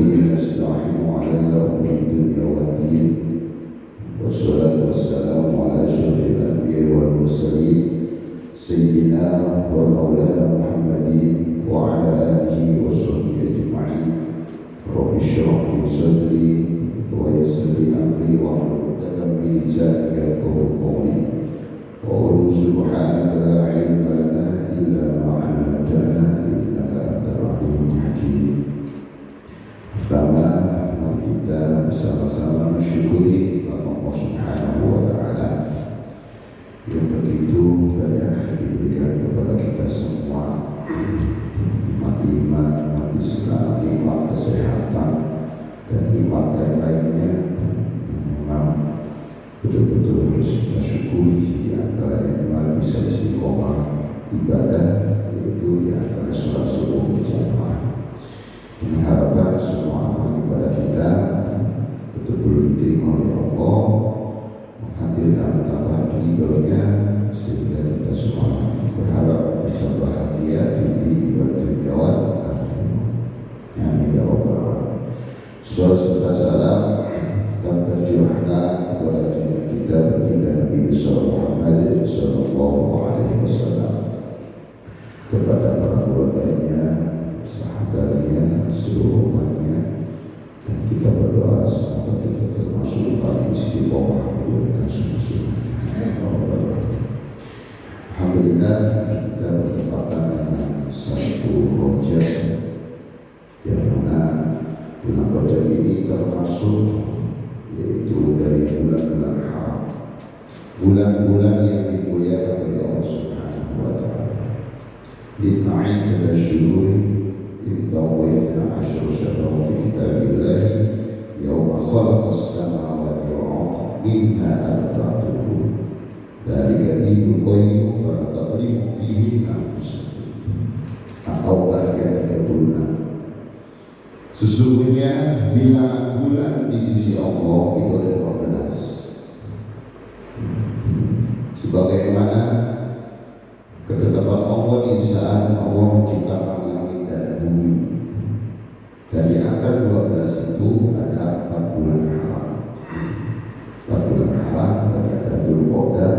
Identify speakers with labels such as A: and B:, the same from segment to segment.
A: وبه نستعين على أمور الدنيا والدين والصلاة والسلام على أشرف الأنبياء والمرسلين سيدنا ومولانا محمد وعلى آله وصحبه أجمعين. رب اشرح لي صدري ويسر لي أمري واحلل عقدة من لساني يفقهوا قولي. وأقول سبحانك لا علم لنا إلا ما علمتنا إنك أنت العليم الحكيم. Pertama, mari kita bersama-sama mensyukuri Allah Subhanahu wa Ta'ala yang begitu banyak diberikan kepada kita semua, nikmat iman, nikmat Islam, nikmat kesehatan, dan nikmat lain-lainnya yang memang betul-betul harus kita syukuri. Di antara yang kemarin bisa istiqomah ibadah, yaitu di antara sholat subuh berjamaah. Dengan harapan semua amal ibadah kita betul-betul diterima oleh Allah, menghadirkan tambahan ridhonya, sehingga kita semua berharap bisa bahagia di dunia dan dunia akhirat. Amin ya rabbal alamin. Salawat salam dan tercurahkan kepada junjungan kita baginda Nabi Muhammad sallallahu alaihi wasallam, kepada para keluarganya, sahabatnya, seluruh umatnya, dan kita berdoa semoga kita termasuk orang istiqomah menjalankan sunnah-sunnahnya. Alhamdulillah, kita bertepatan dengan satu Rajab, yang mana bulan Rajab ini termasuk yaitu dari bulan-bulan haram, bulan-bulan yang dimuliakan oleh Allah Subhanahu wa Ta'ala. Ditna'in tadasyururi Ibtawwithna asyur syarau fi kitabillahi yawma khalaqas samawati wal arda minha arba'atuhum dzalika dinul qayyim fala tadlimu fihi anfusakum. At-Taubah ayat 36. Sesungguhnya bilangan bulan di sisi Allah itu ada 12. Sebagaimana ketetapan Allah di saat Allah menciptakan langit dan bumi, dan di antara 12 itu ada 4 bulan haram. 4 bulan haram berarti ada Dzulqa'dah,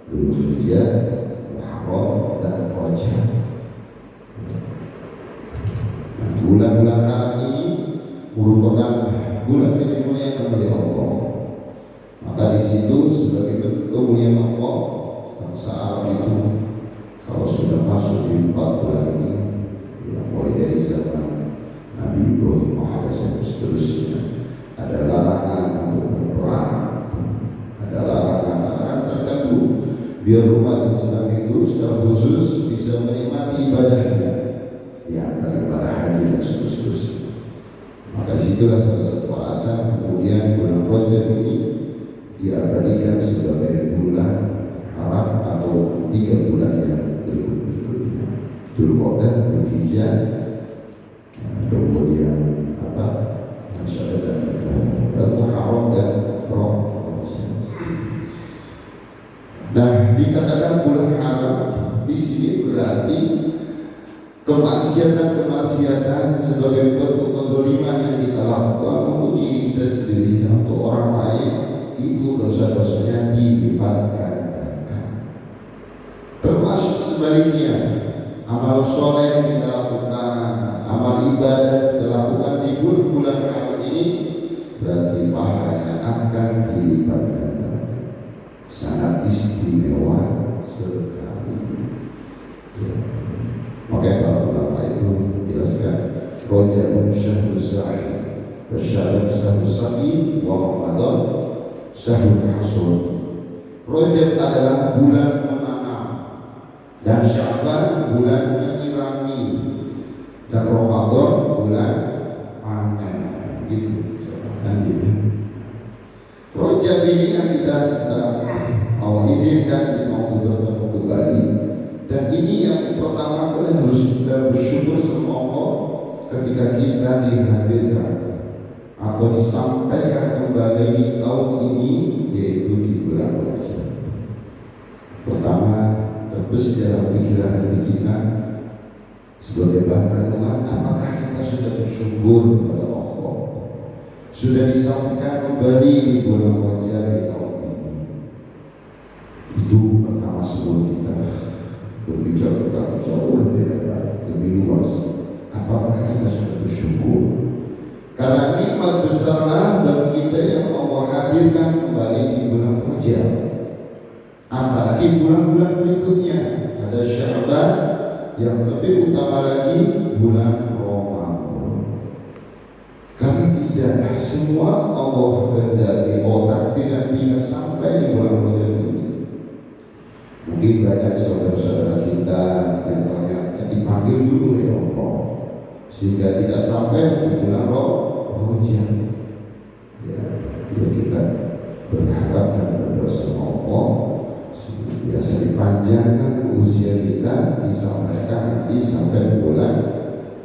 A: Dzulhijjah, Muharram, dan Rajab. Nah, bulan-bulan haram ini merupakan bulan yang dimuliakan oleh Allah. Maka di situ sebagai bentuk kemuliaan Allah, bangsa Arab itu kalau sudah masuk di 4 bulan ini, ya, mulai dari zaman Nabi Ibrahim alaihissalam seterusnya, ada larangan untuk berperang, ada larangan tertentu biar umat Islam itu secara khusus bisa menikmati ibadahnya, di antara ibadah haji dan seterusnya. Maka disitulah salah satu alasan kemudian bulan Rajab ini diabadikan sebagai bulan haram atau 3 bulan yang berikutnya, Dzulqa'dah, Dzulhijjah, kemudian Syawal dan Muharram dan Ramadan. Nah, dikatakan bulan haram di sini berarti kemaksiatan sebagai bentuk kezaliman yang kita lakukan untuk diri kita sendiri dan untuk orang lain, itu dosa-dosanya dilipat gandakan. Termasuk sebaliknya, amal soleh yang kita lakukan, amal ibadah kita lakukan di bulan haram ini, berarti pahalanya akan dilipat gandakan. Sangat istimewa sekali. Ya. Maka para ulama itu jelaskan, Rajabun syahruz za'i, wa syahrun syahruz sa'i, wa Ramadan syahrul hasud. Rajab adalah bulan menanam, dan Sya'ban bulan menyirami, dan Ramadan bulan panen. Gitu. Rajab ini yang kita sedang Allah izinkan kita untuk bertemu kembali, dan ini yang pertama kali harus kita bersyukur sama Allah ketika kita dihadirkan atau disampaikan kembali di tahun ini, yaitu di bulan Rajab. Pertama, terbesit dalam pikiran hati kita sebagai bahan renungan, apakah kita kita sudah bersyukur kepada Allah. Sudah disampaikan kembali di bulan Rajab di tahun ini. Itu pertama sebelum kita berbicara tentang jauh lebih lebar, lebih luas. Apakah kita sudah bersyukur? Karena nikmat besarlah bagi kita yang Allah hadirkan kembali di bulan Rajab. Apalagi bulan-bulan berikutnya, ada Sya'ban, yang lebih utama lagi bulan Ramadan. Karena tidak semua Allah kehendaki otak tidak bisa sampai di bulan Rajab ini. Mungkin banyak saudara-saudara kita yang ternyata dipanggil dulu oleh Allah sehingga tidak sampai di bulan Rajab. Ya, kita berharap dan berdoa sama Allah biasa dipanjangkan usia kita, disampaikan nanti sampai bulan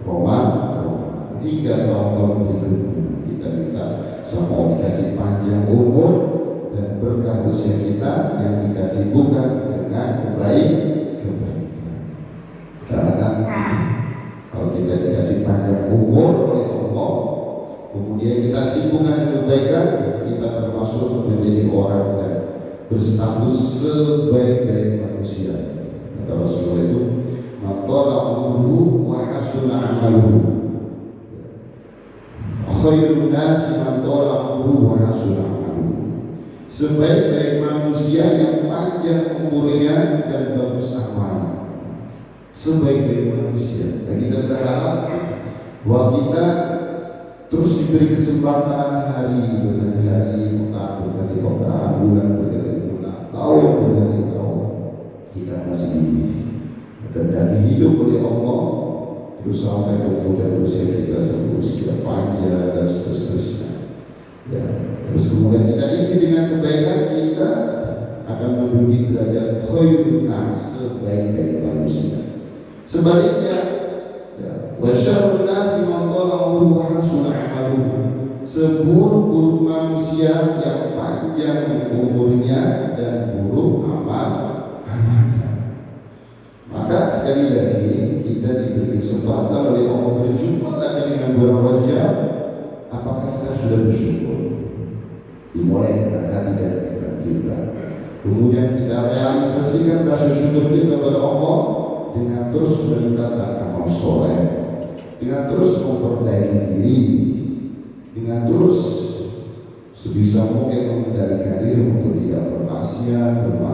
A: Ramadan. 3 tahun berikutnya kita minta sama dikasih panjang umur dan berkah usia kita yang kita sibukkan dengan kebaikan. Karena kan kalau kita dikasih panjang umur oleh Allah, kemudian kita sibukkan dengan kebaikan, kita termasuk menjadi orang yang berstatus sebaik-baik manusia. Kata Rasulullah itu, "Matala umruhu wa hasuna amaluhu." Khairun nasi man tala umruhu wa hasuna amaluhu. Sebaik-baik manusia yang panjang umurnya dan bagus amalnya. Sebaik-baik manusia. Dan kita berharap bahwa kita terus diberi kesempatan hari berganti hari, pekan berganti pekan, bulan berganti tahun berganti tahun, kita masih dikehendaki hidup oleh Allah terus sampai kemudian usia kita usia panjang dan seterusnya. Ya, terus kemudian kita isi dengan kebaikan, kita akan menduduki derajat khairun nas, sebaik-baik manusia. Sebaliknya, wa syarrun nasi man tala umruhu wa hasuna amaluhu. Seburuk-buruk manusia yang panjang umurnya dan buruk amalnya. Maka sekali lagi kita diberi kesempatan oleh Allah berjumpa lagi dengan bulan Rajab. Apakah kita sudah bersyukur? Dimulai dengan hati dan pikiran kita. Kemudian kita realisasikan rasa syukur kita kepada Allah dengan terus meningkatkan amal soleh, dengan terus memperbaiki diri, dengan terus sebisa mungkin mengendalikan diri untuk tidak bermaksiat.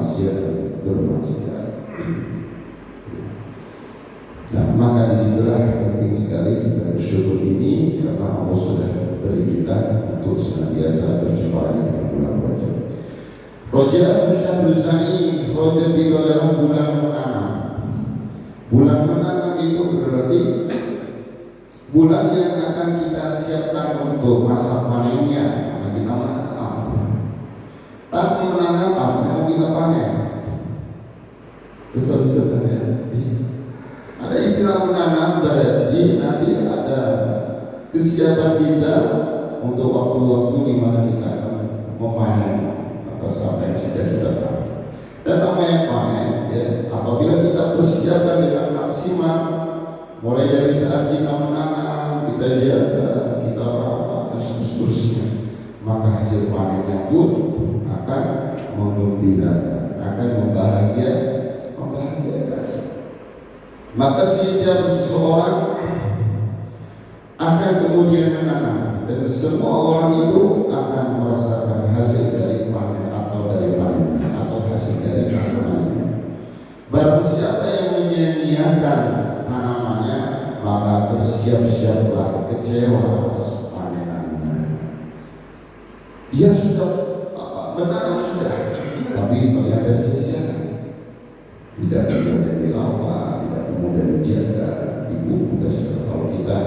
A: Nah, maka disitulah penting sekali kita bersyukur ini karena Allah sudah beri kita untuk senantiasa berjumpa dengan bulan Rajab. Rajab syahrul zani, Rajab itu adalah bulan menanam. Bulan menanam itu berarti bulan yang akan kita siapkan untuk masa panennya. Maka kita menanam. Tanpa menanam apa yang kita panen? Betul kan ya? Ada istilah menanam berarti nanti ada kesiapan kita untuk waktu-waktu di mana kita akan memanen atas apa yang sudah kita tanam. Dan apa yang panen, ya, apabila kita persiapkan dengan maksimal, mulai dari saat kita menanam, kita jaga, kita rawat dan seterusnya, maka hasil panennya pun akan menggembirakan, akan membahagiakan. Maka setiap seseorang akan kemudian menanam dan semua orang itu akan merasakan hasil dari panen atau dari panennya atau hasil dari tanamannya. Barang siapa yang menyia-nyiakan tanamannya, maka bersiap-siaplah kecewa atas panenannya. Dia sudah menanam sudah, tapi ternyata disia-siakan. Tidak kemudian dirawat, tidak kemudian dijaga, dipupuk. Kalau kita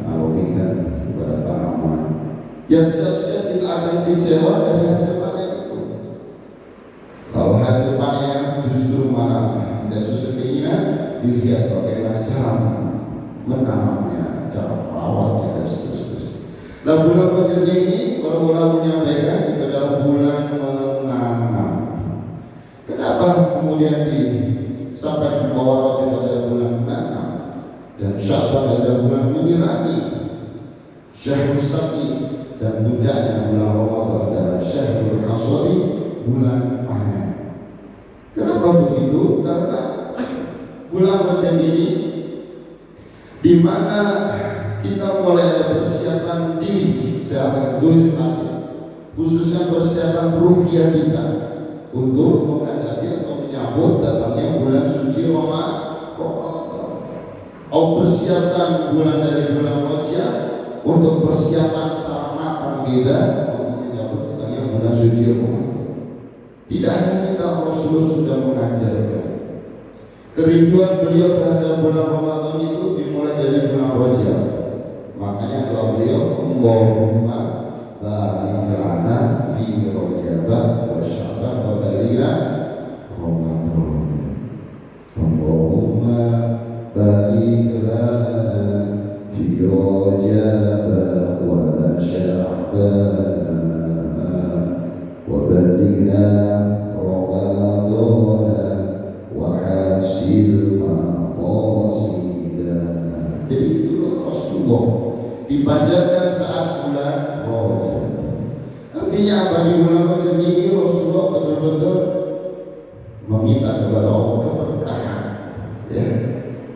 A: analogikan kepada tanaman, ya siap-siap kita akan kecewa dari hasil panen itu. Kalau hasil panennya justru malah tidak sesuai keinginan, dilihat bagaimana cara menanamnya, cara merawatnya dan seterusnya. Nah, bulan Rajab ini para ulama menyampaikan itu adalah bulan menanam. Kenapa kemudian disampaikan bahwa Rajab adalah bulan menanam dan Sya'ban mengira-ngira Syahrul Saki, dan puncaknya bulan Ramadan adalah Syahrul Hasadi, bulan panen. Kenapa begitu? Karena bulan Rajab ini di mana kita mulai ada persiapan diri secara duit mati, khususnya persiapan ruhiyah kita untuk menghadapi atau menyambut datangnya bulan suci Ramadan. Persiapan bulan dari bulan Rajab untuk persiapan secara matang kita untuk menyambut datangnya bulan suci Ramadan. Tidak hanya kita, Rasulullah sudah mengajarkan kerinduan beliau terhadap bulan Ramadan itu dimulai dari bulan Rajab. Makanya doa beliau, Allahumma barik lana fi Rajab wa Sya'ban wa balighna Ramadan. Allahumma barik lana fi Rajab wa Sya'ban wa balighna Ramadan wa hasil maqasidana. Jadi itu Rasulullah dipanjatkan saat bulan Rajab. Artinya apa? Di bulan Rajab ini Rasulullah betul-betul meminta kepada Allah keberkahan, ya,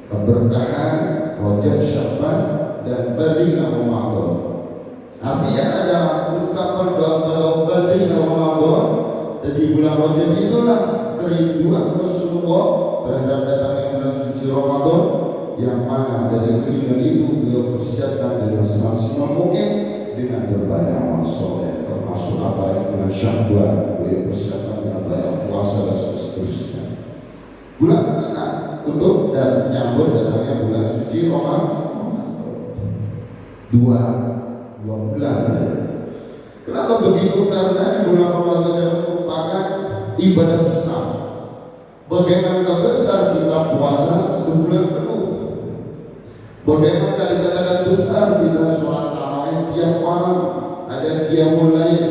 A: keberkahan Rajab, Sya'ban, dan balighna Ramadan. Artinya ada ungkapan doa pada balighna Ramadan, dan di bulan Rajab itulah kerinduan Rasulullah terhadap datangnya bulan suci Ramadan, yang mana dari kerinduan itu beliau persiapkan dengan semaksimal mungkin dengan berbanyak amal soleh, termasuk apa bulan Syawal beliau persiapkan dengan banyak puasa dan seterusnya. Bulan mana untuk dan menyambut datangnya bulan suci Ramadan. Dua bulan. Kenapa begitu? Karena di bulan Ramadan itu merupakan ibadah besar. Bagaimana besar kita puasa sebulan penuh? Bagaimana dikatakan besar kita sholat tarawih tiap malam, ada qiyamul lail,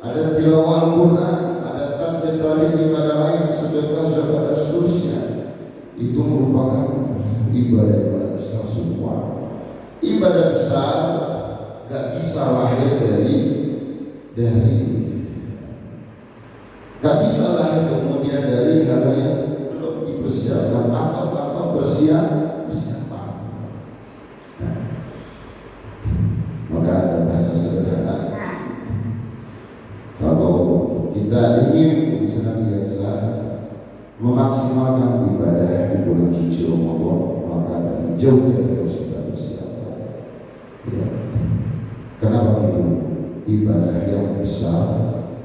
A: ada tilawah Al-Quran, ada tajwid ibadah lain, sedekah, zakat, dan seterusnya. Itu merupakan ibadah besar semua. Ibadah besar gak bisa lahir gak bisa lahir kemudian dari hal yang belum dipersiapkan atau tanpa persiapan. Maka ada bahasa sederhana, kalau kita ingin senantiasa memaksimalkan ibadah di bulan suci Ramadan, maka dari jauh-jauh harus kita persiapkan. Ya. Kenapa begitu? Ibadah yang besar,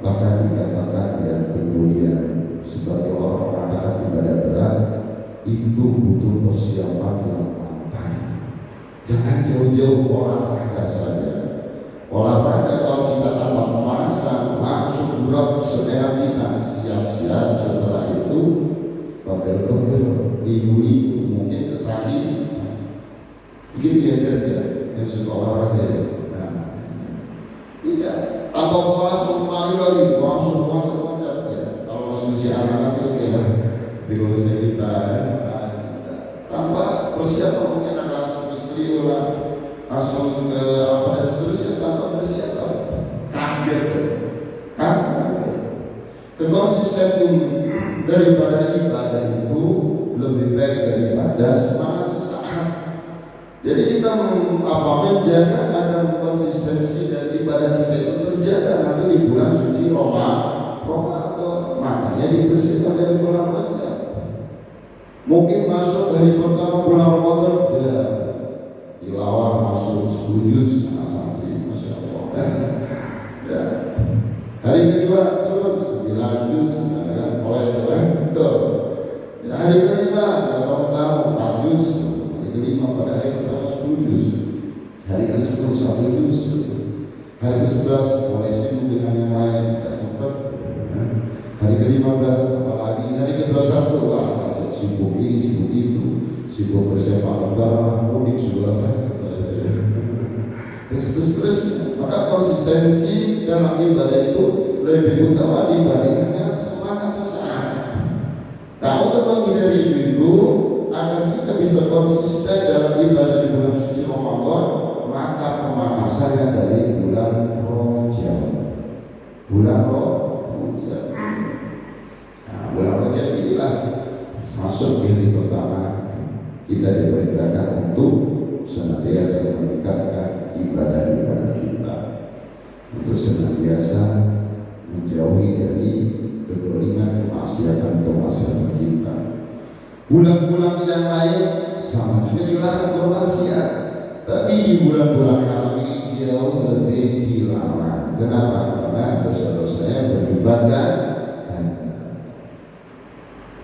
A: bahkan dikatakan yang kemudian sebagai orang mengatakan ibadah berat, itu butuh persiapan yang matang. Jangan jauh-jauh olahraga saja. Olahraga kalau kita tanpa pemanasan langsung berat sedera kita, siap-siap setelah itu pegel-pegel, lidu-lidu, mungkin kesahih. Begitu ya jadi yang suka olahraga ya. Iya, atau langsung lari langsung loncat-loncat ya. Kalau masih anak-anak sih ya di Indonesia kita tanpa persiapan mungkin akan langsung istri lah, langsung ke apa dan seterusnya tanpa persiapan. Kaget. Kekonsistenan daripada ibadah itu lebih baik daripada semangat sesaat. Jadi kita menjaga agar konsistensi dari ibadah kita itu terjaga nanti di bulan suci Ramadan. Makanya dibersihkan dari bulan Rajab. Mungkin masuk hari pertama bulan Ramadan ya tilawah masuk 10 juz santri, masya Allah. Ya. Hari kedua turun 9 juz, kan oleh dor. Ya, hari kelima nggak tahu 4 juz. Kelima pada hari pertama 10 juz, hari ke-10 1 juz, hari ke-11 mulai sibuk dengan yang lain, tidak sempat. Hari ke-15 apalagi, hari ke-21 wah sibuk ini sibuk itu, sibuk bersepak lebaran, mudik segala macam. Terus maka konsistensi dalam ibadah itu lebih utama dibandingkan semangat sesaat. Nah, untuk menghindari itu agar kita bisa konsisten dalam ibadah di bulan suci Ramadan, maka pemanasannya dari bulan Rajab. Bulan Rajab. Nah, bulan Rajab inilah masuk hari pertama kita diperintahkan untuk senantiasa meningkatkan ibadah-ibadah kita, untuk senantiasa menjauhi dari kezaliman, kemaksiatan kita. Bulan-bulan yang lain sama juga dilarang bermaksiat, tapi di bulan-bulan haram ini jauh lebih dilarang. Kenapa? Karena dosa-dosanya berlipat ganda.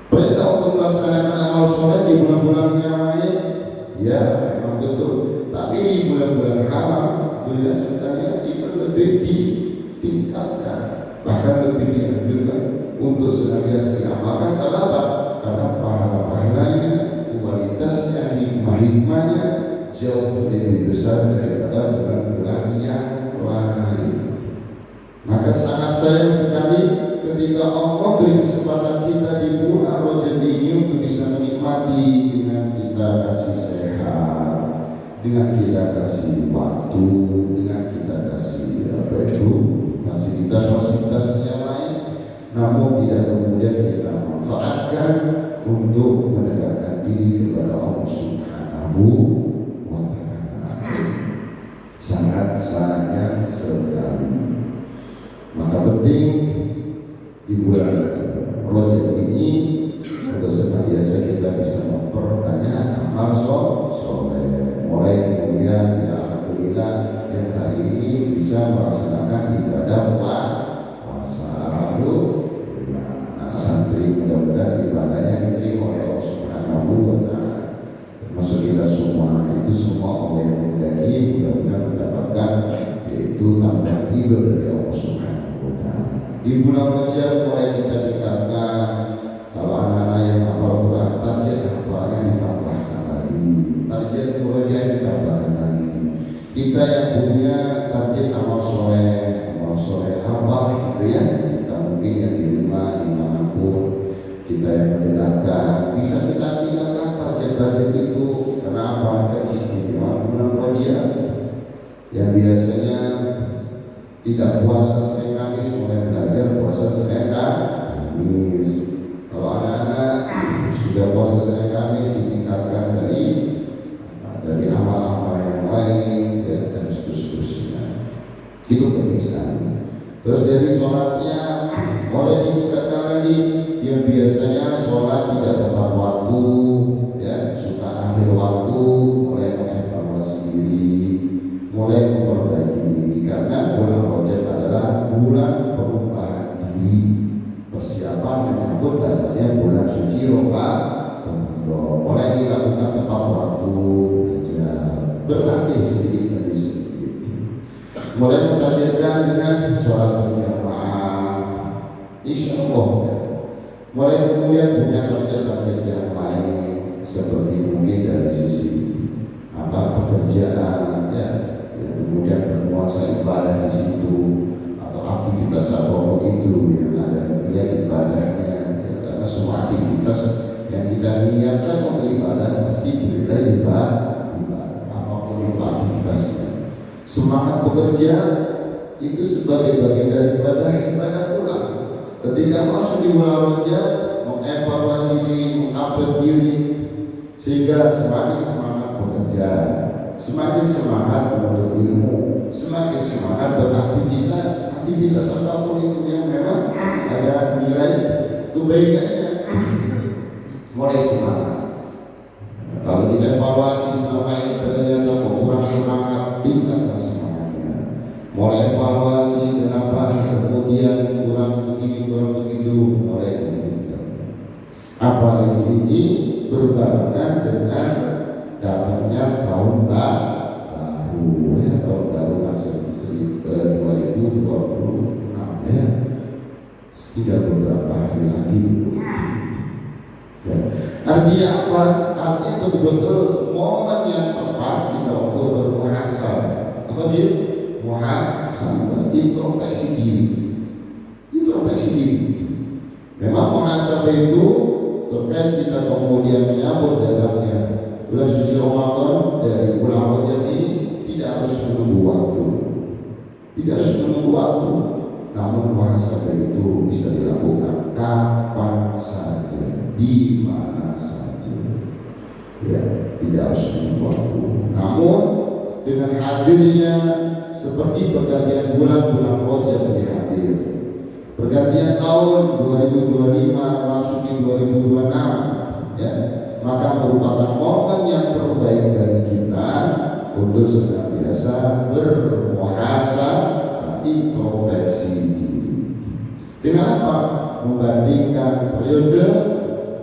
A: Perintah untuk melaksanakan amal soleh di bulan-bulan yang lain, ya memang betul. Tapi di bulan-bulan haram, dunia sebenarnya itu lebih ditingkatkan, bahkan lebih dianjurkan untuk senantiasa diamalkan. Kenapa? Karena pahala-pahalanya, kualitasnya, hikmah-hikmahnya jauh lebih besar daripada bulan-bulan yang lain. Maka sangat sayang sekali ketika Allah beri kesempatan kita di bulan Rajab ini untuk bisa menikmati dengan kita kasih sehat, dengan kita kasih waktu, dengan kita kasih fasilitas-fasilitas yang lain, namun tidak kemudian kita manfaatkan untuk mendekatkan diri kepada Allah Subhanahu wa Ta'ala. Sangat sayang sekali. Maka penting di bulan Rajab ini untuk senantiasa kita bisa memperbanyak amal soleh. Mulai kemudian ya alhamdulillah yang hari ini bisa melaksanakan ibadah puasa. Alhamdulillah, anak santri mudah-mudahan ibadahnya diterima oleh Allah Subhanahu wa Ta'ala. Termasuk kita semua, itu semua Allah yang menghendaki, mudah-mudahan mendapatkan yaitu tambahan ridho dari Allah Subhanahu wa Ta'ala. Di bulan Rajab mulai kita tingkatkan, kalau anak-anak yang hafal Quran, target hafalannya ditambahkan lagi, target murojaah ditambahkan lagi. Kita yang punya target amal soleh hafal itu ya, kita mungkin yang di rumah dimanapun kita yang mendengarkan bisa kita tingkatkan target-target itu. Kenapa? Keistimewaan bulan Rajab yang biasanya tidak puasa Senin Kamis mulai belajar puasa Senin Kamis. Kalau anak-anak sudah puasa Senin Kamis ditingkatkan dari amal-amal yang lain ya, dan seterusnya. Itu penting sekali. Terus dari sholatnya mulai ditingkatkan lagi, yang biasanya sholat tidak tepat waktu ya, suka akhir waktu, mulai mengevaluasi diri, mulai memperbaiki diri, karena bulan Rajab adalah bulan perubahan diri, persiapan menyambut datangnya bulan suci Ramadan. Mulai dilakukan tepat waktu, belajar, berlatih sedikit demi sedikit, mulai mentargetkan dengan sholat berjamaah, insya Allah ya. Mulai kemudian punya target-target yang lain, seperti mungkin dari sisi pekerjaan ya, kemudian berpuasa ibadah di situ, atau aktivitas apapun itu yang ada nilai ibadahnya ya, karena semua aktivitas yang kita niatkan untuk ibadah pasti bernilai ibadah apapun itu aktivitasnya. Semangat bekerja itu sebagai bagian dari ibadah pula. Ketika masuk di bulan Rajab, mengevaluasi diri, mengupdate diri, sehingga semakin semangat bekerja, semakin semangat menuntut ilmu, semakin semangat beraktivitas, aktivitas apapun itu yang memang ada nilai kebaikannya, mulai semangat. Kalau dievaluasi selama ini ternyata kurang semangat, tingkatkan semangatnya. Mulai evaluasi kenapa kemudian kurang begini kurang begitu, mulai kemudian. Apalagi ini berbarengan dengan datangnya tahun baru ya, tahun baru masih 2026 ya, tinggal beberapa hari lagi ya. Artinya apa? Artinya betul-betul momen yang tepat kita untuk bermuhasabah. Apa dia? Muhasabah, introspeksi diri. Memang muhasabah itu terkait kita kemudian menyambut datangnya bulan suci Ramadan dari bulan Rajab ini tidak harus menunggu waktu, tidak harus menunggu waktu. Namun puasa itu bisa dilakukan kapan saja, di mana saja. Ya, tidak harus menunggu waktu. Namun dengan hadirnya seperti pergantian bulan-bulan Rajab hadir, pergantian tahun 2025 masuk di 2026, ya, maka merupakan momen yang terbaik bagi kita untuk senantiasa bermuhasabah, introspeksi diri. Dengan apa? Membandingkan periode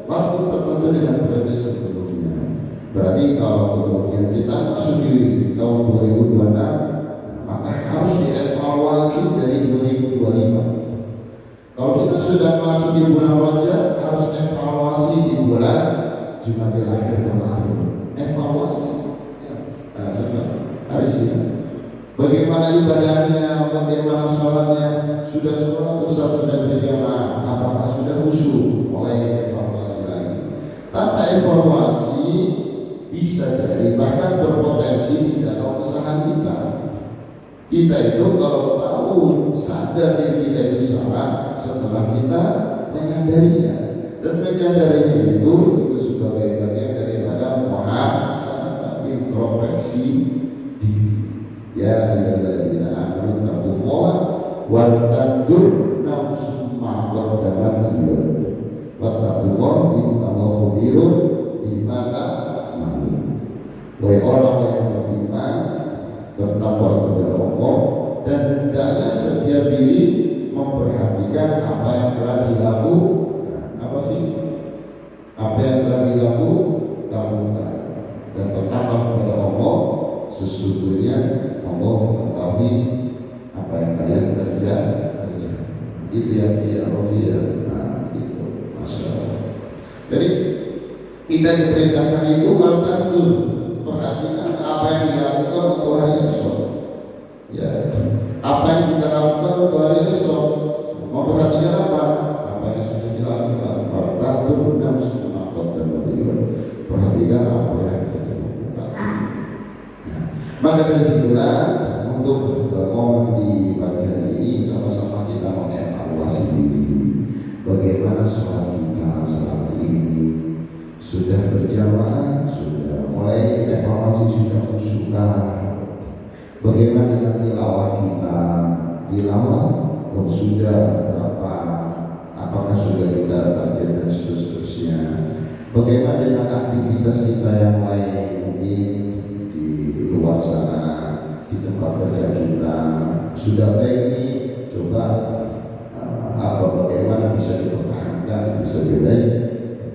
A: waktu tertentu dengan periode sebelumnya. Berarti kalau kemudian kita masuk di tahun 2026, maka harus dievaluasi dari 2025. Kalau kita sudah masuk di bulan Rajab, harus evaluasi di bulan Jumadil Akhir kemarin. Evaluasi. Nah, harus ya. Bagaimana ibadahnya, bagaimana sholatnya, sudah sholat Ustaz, sudah berjamaah, apakah sudah khusyuk? Mulai evaluasi lagi. Tanpa evaluasi bisa jadi bahkan berpotensi tidak tahu kesalahan kita. Kita itu kalau tahu sadar diri kita itu salah setelah kita menyadarinya, dan menyadarinya itu sebagai bagian daripada muhasabah, introspeksi diri. Ya ayyuhalladzina amanu taqullaha wa tanzur nafsum ma qaddamat lighad wattaqullaha innallaha khabirun bima ta'malun. Wahai orang yang beriman, bertakwa kepada Allah, dan hendaknya setiap diri memperhatikan apa yang telah dilakukan. Apa sih? Apa yang telah dilakukan, dan bertakwa kepada Allah. Sesungguhnya Allah mengetahui apa yang kalian kerja. Itu ya Rafia. Nah, itu masalah. Jadi kita diperintahkan itu bertandur, perhatikan apa yang dilakukan untuk hari esok. Ya, apa yang kita lakukan untuk hari esok. Memperhatikan apa yang sudah dilakukan. Bertandur dan semangat dan beriman. Perhatikan apa yang telah dilakukan. Maka dari situlah untuk momen di pagi hari ini sama-sama kita mengevaluasi diri. Bagaimana sholat kita selama ini, sudah berjamaah, sudah mulai evaluasi, sudah khusyukah? Bagaimana dengan tilawah kita? Tilawah sudah berapa? Apakah sudah kita target dan seterusnya? Bagaimana dengan aktivitas kita yang lain, mungkin luar sana, di tempat kerja kita sudah baik nih, coba bagaimana bisa dipertahankan, bisa baik,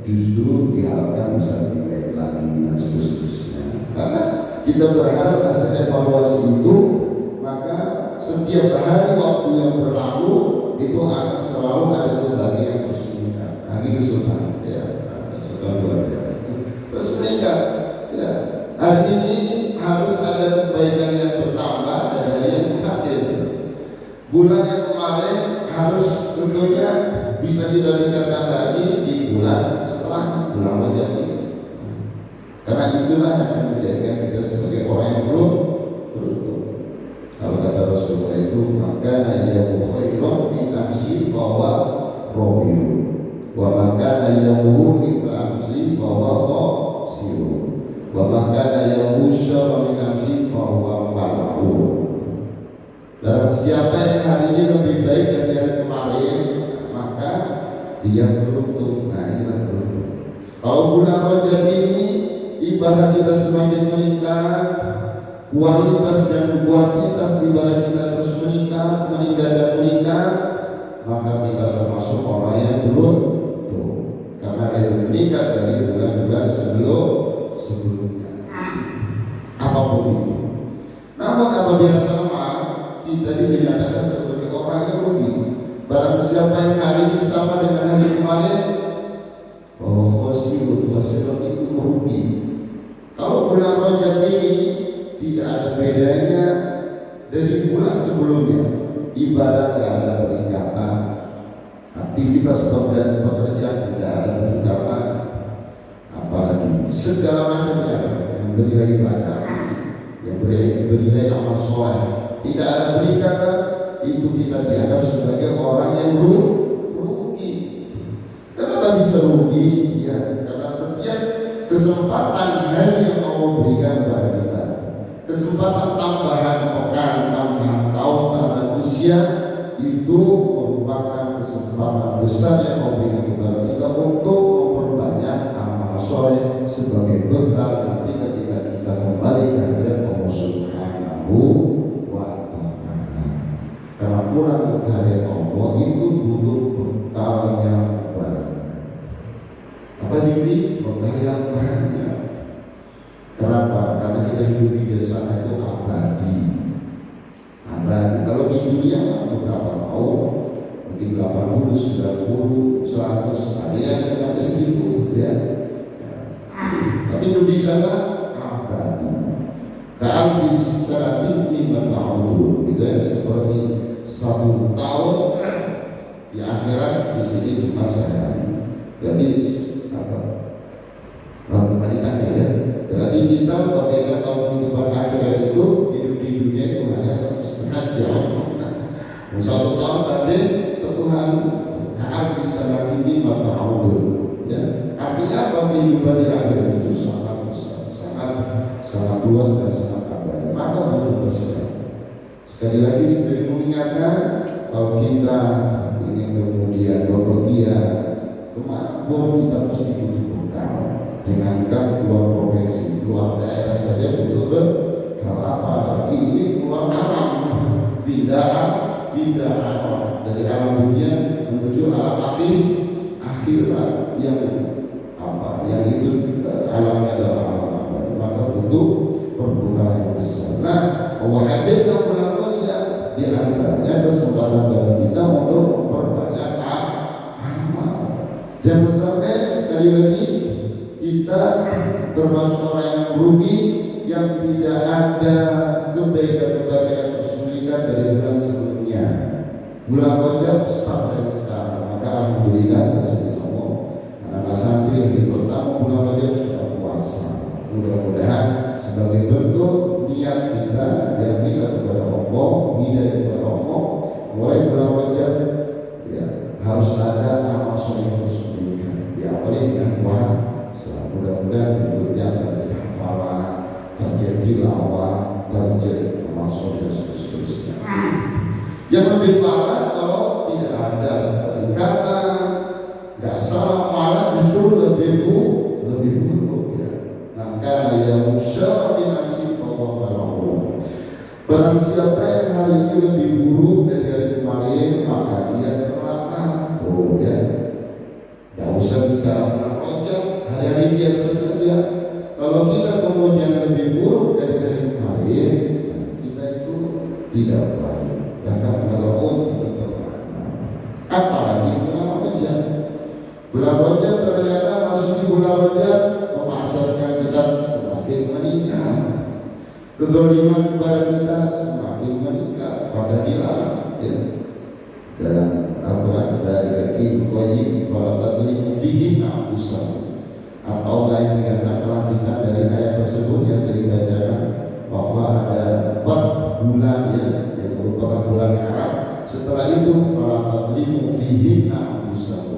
A: justru diharapkan bisa lebih baik lagi dan seterusnya. Karena kita berharap hasil evaluasi itu, maka setiap hari waktu yang berlalu itu akan selalu ada kebahagiaan yang terus meningkat. Lagi kesulitan, ya, kesulitan buat ya. Terus meningkat, ya. Hari ini harus ada kebaikan yang bertambah dan hari yang hadir. Bulan yang kemarin harus tentunya bisa kita tingkatkan lagi di bulan setelah bulan Rajab ini. Karena itulah yang menjadikan kita sebagai orang yang beruntung. Kalau kata Rasulullah itu, maka nayyamu khairan min amsi fawa robiu, wa maka nayyamu min amsi fawa khasirun, wa maka nayyamu syarra min amsi fawa mal'un. Barang siapa yang hari ini lebih baik dari hari kemarin, maka dia beruntung. Nah, inilah beruntung. Kalau bulan Rajab ini ibadah kita semakin meningkat, kualitas dan kuantitas ibadah kita terus meningkat dan meningkat, maka kita termasuk orang yang beruntung karena lebih meningkat dari bulan-bulan sebelumnya. Apapun itu. Namun apabila sama, kita dinyatakan sebagai orang yang rugi. Barang siapa yang hari ini sama dengan hari kemarin, khosirun itu merugi. Kalau bulan Rajab ini tidak ada bedanya dari bulan sebelumnya, ibadah tidak ada peningkatan, aktivitas pekerjaan tidak ada peningkatan, apalagi segala macamnya yang bernilai ibadah, yang bernilai amal soleh, tidak ada berikan, itu kita dianggap sebagai orang yang rugi. Kenapa bisa rugi? Ya, karena setiap kesempatan hari yang Allah berikan kepada kita, kesempatan tambahan pekan, tambahan tahun, tambahan usia, itu merupakan kesempatan besar yang Allah berikan kepada kita untuk memperbanyak amal soleh sebagai bekal nanti ketika kita kembali ke hadirat Allah Subhanahu wa Ta'ala. Karena pulang ke hadirat Allah itu butuh bekal yang banyak. Apa diri? Bekal yang banyak. Kenapa? Karena kita hidup di sana itu abadi. Kalau di dunia beberapa tahun, mungkin 80, 90, 100, ada yang sampai segitu, ya. Tapi hidup di sana abadi. Ka'alfi sanatin mimman ta'udun, itu ya, seperti 1 tahun di akhirat, di sini cuma sehari. Berarti apa? Kebalikannya ya. Berarti kita bagaikan kalau kehidupan akhirat itu hidup di dunia itu hanya 1,5 jam. 1 tahun banding 1 hari. Ka'alfi sanatin mimman ta'udun. Ya, artinya apa? Kehidupan di akhirat itu sangat besar, sangat luas dan sangat abadi. Maka butuh bersedekah. Sekali lagi sering mengingatkan, kalau kita ingin kemudian bepergian kemana pun kita mesti butuh bekal. Jangankan keluar provinsi, keluar daerah saja butuh bekal. Apalagi ini keluar alam, pindah alam dari alam dunia menuju alam akhirat yang apa? Yang itu alamnya adalah alam abadi. Maka butuh perbekalan yang besar. Nah, Allah hadirkan bulan Rajab, di antaranya kesempatan bagi kita untuk memperbanyak amal. Jangan sampai sekali lagi kita termasuk orang yang rugi, yang tidak ada kebaikan-kebaikan atau kesulitan dari bulan sebelumnya. Bulan Rajab start dari sekarang, maka alhamdulillah tersebut Allah. Anak santri yang di pertama bulan Rajab sudah puasa. Mudah-mudahan sebagai bentuk niat kita yang minta kepada Allah, hidayah kepada Allah, mulai bulan Rajab ya harus ada amal soleh yang terus meningkat. Diawali dengan puasa. Mudah-mudahan berikutnya terjadi hafalan, terjadi tilawah, terjadi amal soleh dan seterusnya. Yang lebih parah kalau tidak ada peningkatan, nggak salah, malah justru lebih buruk ya. Nah, karena yang musyarah binafsi fawabalahu. Barang siapa yang hari ini lebih buruk dari hari kemarin, maka dia terlaknat. Oh ya, nggak usah bicara bulan Rajab, hari-hari biasa saja. Kalau kita kemudian lebih buruk dari hari kemarin, kita itu tidak baik. Bahkan kalau itu terlaknat. Apalagi bulan Rajab. Bulan Rajab ternyata masuk di bulan Rajab memasarkan kita semakin meningkat. Kezaliman kepada kita semakin meningkat. Pada dilarang ya. Dalam Al-Quran dari kaki Qayyim falatadlimu fihi na'fusahu. Atau ayat 36 kelanjutan dari ayat tersebut yang dibacakan, bahwa ada 4 bulan ya, yang merupakan bulan haram. Setelah itu falatadlimu fihi na'fusahu.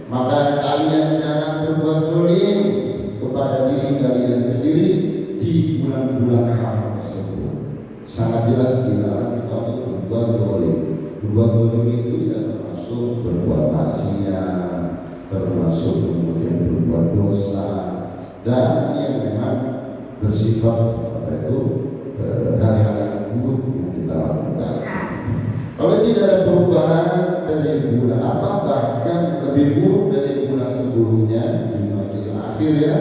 A: Maka kalian jangan berbuat zalim kepada diri kalian sendiri di bulan-bulan haram tersebut. Sangat jelas dilarang kita untuk berbuat zalim. Berbuat zalim itu ya termasuk berbuat maksiat, termasuk kemudian berbuat dosa, dan yang memang bersifat itu hal-hal yang buruk yang kita lakukan. Kalau tidak ada perubahan dari bulan apa, bahkan lebih buruk dari bulan sebelumnya, Jumatil Akhir ya.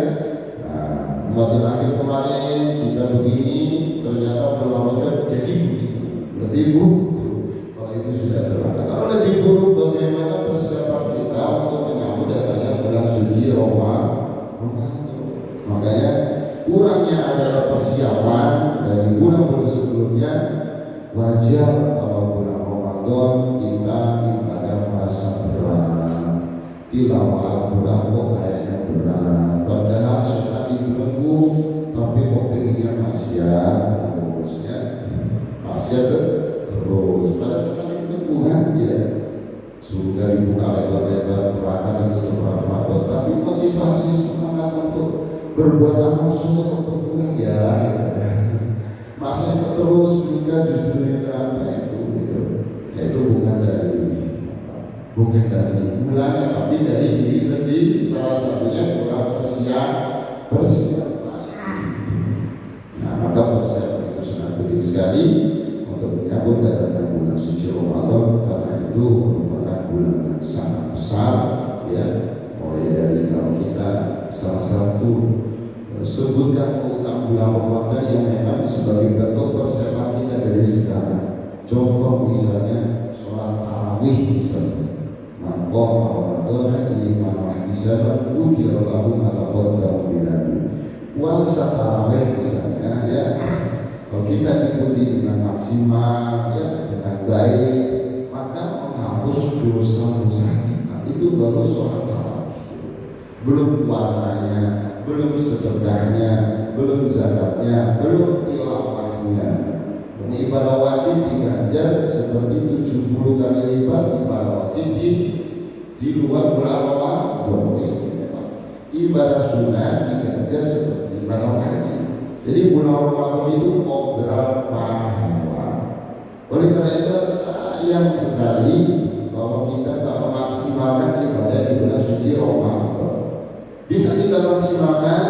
A: Nah, Jumatil Akhir kemarin kita begini, ternyata bulan Rajab jadi begitu, lebih buruk. Kalau itu sudah terjadi. Kalau lebih buruk, bagaimana persiapan kita untuk menyambut datangnya bulan suci Ramadan? Makanya kurangnya adalah persiapan dari bulan-bulan sebelumnya. Wajar kalau bulan Ramadan kita ibadah merasa berat, tilawah Al-Quran kok kayaknya berat, padahal sudah tapi kok pengennya maksiat terus ya, maksiat terus. Pada saat itu Tuhan ya surga dibuka lebar-lebar, neraka ditutup rapat-rapat, tapi motivasi semangat untuk berbuat amal soleh berkurang ya. Maksiat terus juga justru yang kenapa itu gitu. Itu bukan dari mulanya, tapi dari diri sendiri. Salah satunya kurang persiapan. Nah, maka persiapan itu sangat penting sekali untuk menyambut datangnya bulan suci Ramadan, karena itu merupakan bulan yang sangat besar ya. Mulai dari kalau kita salah satu sebutkan tentang bulan Ramadan yang memang sebagai bentuk persiapan kita dari sekarang. Contoh misalnya sholat tarawih misalnya. Maqam Ramadan iman hisab ghufira lahu ma taqaddama min dhanbi. Puasa tarawih misalnya ya. Kalau kita ikuti dengan maksimal ya, dengan baik, maka menghapus dosa-dosa kita. Itu baru sholat tarawih. Belum puasanya, belum sedekahnya, belum zakatnya, belum tilawahnya. Ibadah wajib diganjar seperti 70 kali lipat ibadah wajib di luar bulan Ramadan. Ibadah sunnah diganjar seperti ibadah wajib. Jadi bulan Ramadan itu obral pahala. Oleh karena itu sayang sekali kalau kita tak memaksimalkan ibadah di bulan suci Ramadan. Bisa kita maksimalkan,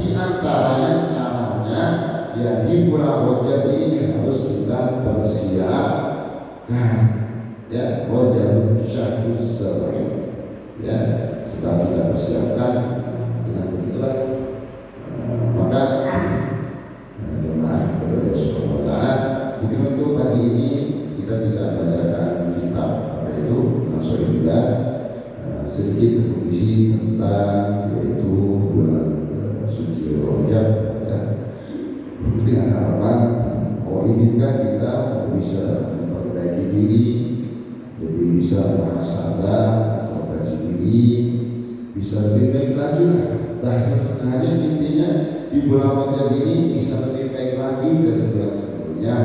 A: di antaranya caranya ya di bulan Rajab ini harus kita persiapkan ya, Rajab syahruz sabar ya. Setelah kita persiapkan dengan begitulah maka jemaah berdoa subhanahu wa ta'ala. Mungkin untuk pagi ini kita tidak bacakan kitab apa itu Nasuhullah, sedikit berisi tentang yaitu bulan suci Rajab ya. Dengan harapan Allah inginkan kita bisa memperbaiki diri, lebih bisa muhasabah, memperbaiki diri, bisa lebih baik lagi lah. Bahasa sebenarnya intinya di bulan Rajab ini bisa lebih baik lagi dari bulan sebelumnya,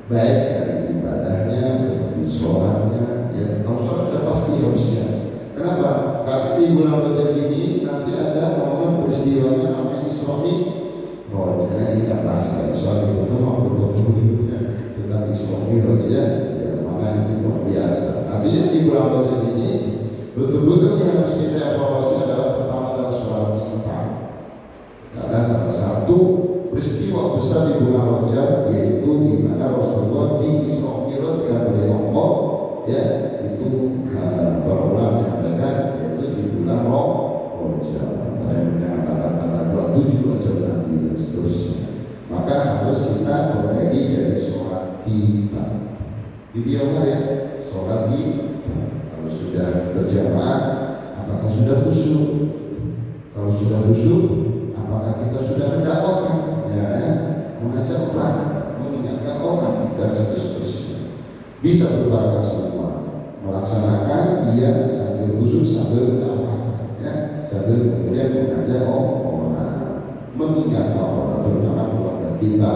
A: baik dari ibadahnya seperti sholatnya ya. Kalau sholat ya pasti harusnya. Kenapa? Karena di bulan Rajab ini nanti ada momen peristiwanya namanya Isra Mi'raj. Karena kita bahas soal itu tentang Isra Mi'raj ya, mana itu luar biasa. Artinya di bulan Rajab ini betul-betul yang harus kita evaluasi adalah pertama adalah sholat kita. Karena salah satu peristiwa besar di bulan Rajab yaitu di mana Rasulullah di Isra Mi'raj oleh Allah ya, itu para ulama menyampaikan yaitu di bulan Rajab. Ada yang mengatakan tanggal 27 Rajab nanti dan seterusnya. Maka harus kita perbaiki dari sholat kita. Itu yang ya, sholat kita. Kalau sudah berjamaah, apakah sudah khusyuk? Kalau sudah khusyuk, apakah kita sudah mendakwakan? Ya, mengajak orang, mengingatkan orang dan seterusnya. Bisa berbarakah semua. Melaksanakan dia sambil khusyuk sambil mendakwakan, ya, sambil kemudian mengajak orang, mengingatkan orang, terutama keluarga kita,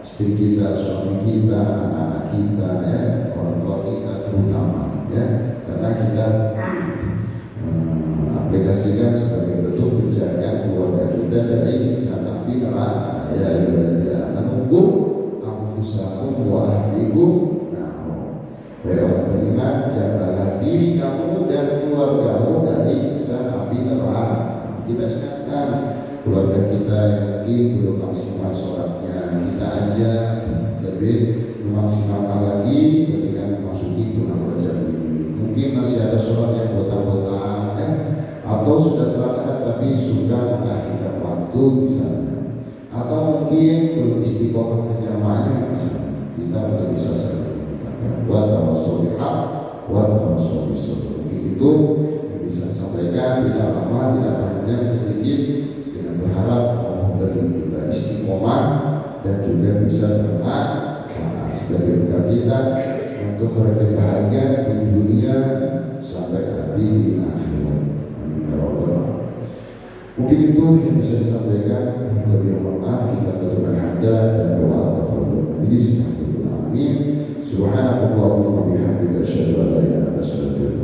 A: istri kita, suami kita, anak-anak kita, ya, orang tua kita terutama, ya, karena kita aplikasikan sebagai bentuk menjaga keluarga kita dari siksa api neraka. Ya, tidak menunggu anfusakum wa ahlikum. Wahai orang beriman, jagalah diri kamu dan keluargamu dari siksa api neraka. Kita ingatkan keluarga kita yang mungkin belum maksimal sholatnya, kita aja lebih memaksimalkan lagi ketika memasuki bulan Rajab ini. Mungkin masih ada sholat yang botak-botak atau sudah terlaksana tapi sudah mengakhirkan waktu misalnya, atau mungkin belum istiqomah berjamaahnya misalnya. Kita belum bisa buat tawassul bil haq, buat tawassul bis sabr. Itu yang bisa sampaikan, tidak lama, tidak panjang, sedikit, dengan berharap Allah memberi kita istiqomah dan juga bisa bermanfaat sebagai bekal kita untuk berada bahagia di dunia sampai nanti di akhirat. Amin ya rabbal alamin. Mungkin itu yang bisa disampaikan. Lebih mohon maaf, kita tutup hamdalah dan doa kafaratul majelis. Amin. Subhanallah wa bihamdika asyhadu an la ilaha illa anta astaghfiruka